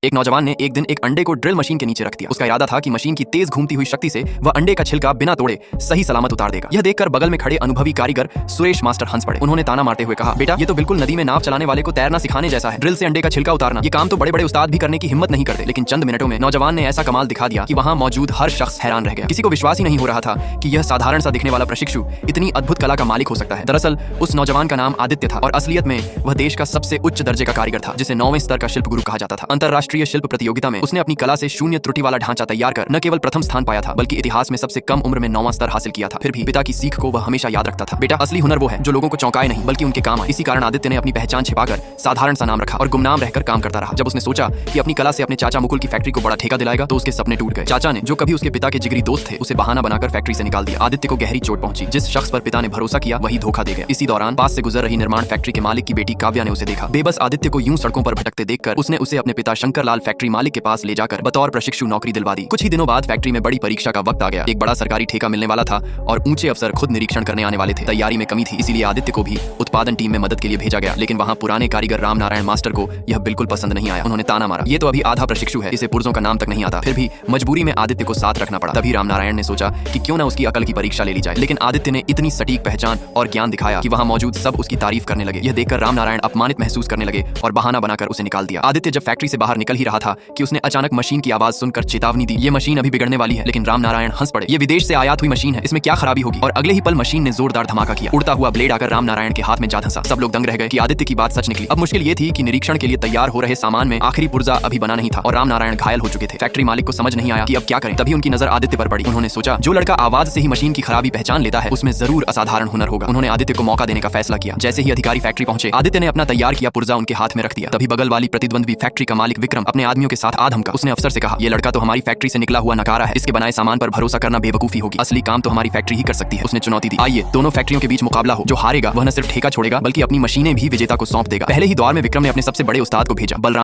एक नौजवान ने एक दिन एक अंडे को ड्रिल मशीन के नीचे रख दिया। उसका इरादा था कि मशीन की तेज घूमती हुई शक्ति से वह अंडे का छिलका बिना तोड़े सही सलामत उतार देगा। यह देखकर बगल में खड़े अनुभवी कारीगर सुरेश मास्टर हंस पड़े। उन्होंने ताना मारते हुए कहा, बेटा ये तो बिल्कुल नदी में नाव चलाने वाले को तैरना सिखाने जैसा है। ड्रिल से अंडे का छिलका उतारना, ये काम तो बड़े बड़े उस्ताद भी करने की हिम्मत नहीं करते। लेकिन चंद मिनटों में नौजवान ने ऐसा कमाल दिखा दिया कि वहां मौजूद हर शख्स हैरान रह गया। किसी को विश्वास ही नहीं हो रहा था कि यह साधारण सा दिखने वाला प्रशिक्षु इतनी अद्भुत कला का मालिक हो सकता है। दरअसल उस नौजवान का नाम आदित्य था और असलियत में वह देश का सबसे उच्च दर्जे का कारीगर था, जिसे 9वें स्तर का शिल्प गुरु कहा जाता था। अंतरराष्ट्रीय शिल्प प्रतियोगिता में उसने अपनी कला से शून्य त्रुटि वाला ढांचा तैयार कर न केवल प्रथम स्थान पाया था, बल्कि इतिहास में सबसे कम उम्र में 9वां स्तर हासिल किया था। फिर भी पिता की सीख को वह हमेशा याद रखता था। बेटा, असली हुनर वो है जो लोगों को चौंकाए नहीं बल्कि उनके काम आए। इसी कारण आदित्य ने अपनी पहचान छिपाकर साधारण सा नाम रखा और गुमनाम रहकर काम करता रहा। जब उसने सोचा कि अपनी कला से अपने चाचा मुकुल की फैक्ट्री को बड़ा ठेका दिलाएगा तो उसके सपने टूट गए। चाचा ने, जो कभी उसके पिता के जिगरी दोस्त थे, उसे बहाना बनाकर फैक्ट्री से निकाल दिया। आदित्य को गहरी चोट पहुंची। जिस शख्स पर पिता ने भरोसा किया वही धोखा दे गया। इसी दौरान पास से गुजर रही निर्माण फैक्ट्री के मालिक की बेटी काव्या ने उसे देखा। बेबस आदित्य को यूं सड़कों पर भटकते देखकर उसने उसे अपने पिता शंकर लाल फैक्ट्री मालिक के पास ले जाकर बतौर प्रशिक्षु नौकरी दिलवा दी। कुछ ही दिनों बाद फैक्ट्री में बड़ी परीक्षा का वक्त आ गया। एक बड़ा सरकारी ठेका मिलने वाला था और ऊंचे अफसर खुद निरीक्षण करने आने वाले थे। तैयारी में कमी थी, इसीलिए आदित्य को भी उत्पादन टीम में मदद के लिए भेजा गया। लेकिन वहां पुराने कारीगर राम नारायण मास्टर को यह बिल्कुल पसंद नहीं आया। उन्होंने ताना मारा, ये तो अभी आधा प्रशिक्षु है, इसे पुर्जों का नाम तक नहीं आता। फिर भी मजबूरी में आदित्य को साथ रखना पड़ा। तभी राम नारायण ने सोचा कि क्यों ना उसकी अकल की परीक्षा ले ली जाए। लेकिन आदित्य ने इतनी सटीक पहचान और ज्ञान दिखाया कि वहां मौजूद सब उसकी तारीफ करने लगे। यह देखकर राम नारायण अपमानित महसूस करने लगे और बहाना बनाकर उसे निकाल दिया। आदित्य जब फैक्ट्री से बाहर निकल ही रहा था कि उसने अचानक मशीन की आवाज सुनकर चेतावनी दी, ये मशीन अभी बिगड़ने वाली है। लेकिन राम नारायण हंस पड़े, ये विदेश से आयात हुई मशीन है, इसमें क्या खराबी होगी। और अगले ही पल मशीन ने जोरदार धमाका किया। उड़ता हुआ ब्लेड आकर राम नारायण के हाथ में जा धंसा। सब लोग दंग रह गए कि आदित्य की बात सच निकली। अब मुश्किल ये थी कि निरीक्षण के लिए तैयार हो रहे सामान में आखिरी पुर्जा अभी बना नहीं था और राम नारायण घायल हो चुके थे। फैक्ट्री मालिक को समझ नहीं आया कि अब क्या करें। तभी उनकी नजर आदित्य पर पड़ी। उन्होंने सोचा, जो लड़का आवाज से ही मशीन की खराबी पहचान लेता है उसमें जरूर असाधारण हुनर होगा। उन्होंने आदित्य को मौका देने का फैसला किया। जैसे ही अधिकारी फैक्ट्री पहुंचे, आदित्य ने अपना तैयार किया पुर्जा उनके हाथ में रख दिया। तभी बगल वाली प्रतिद्वंद्वी फैक्ट्री का मालिक विक्रम अपने आदमियों के साथ आ धमका। उसने अफसर से कहा, ये लड़का तो हमारी फैक्ट्री से निकला हुआ नकारा है, इसके बनाए सामान पर भरोसा करना बेवकूफी होगी। असली काम तो हमारी फैक्ट्री ही कर सकती है। उसने चुनौती दी, आइए दोनों फैक्ट्रियों के बीच मुकाबला हो। जो हारेगा वह न सिर्फ ठेका छोड़ेगा बल्कि अपनी मशीनें भी विजेता को सौंप देगा। पहले ही दौर में विक्रम ने अपने सबसे बड़े उस्ताद को भेजा, बलराम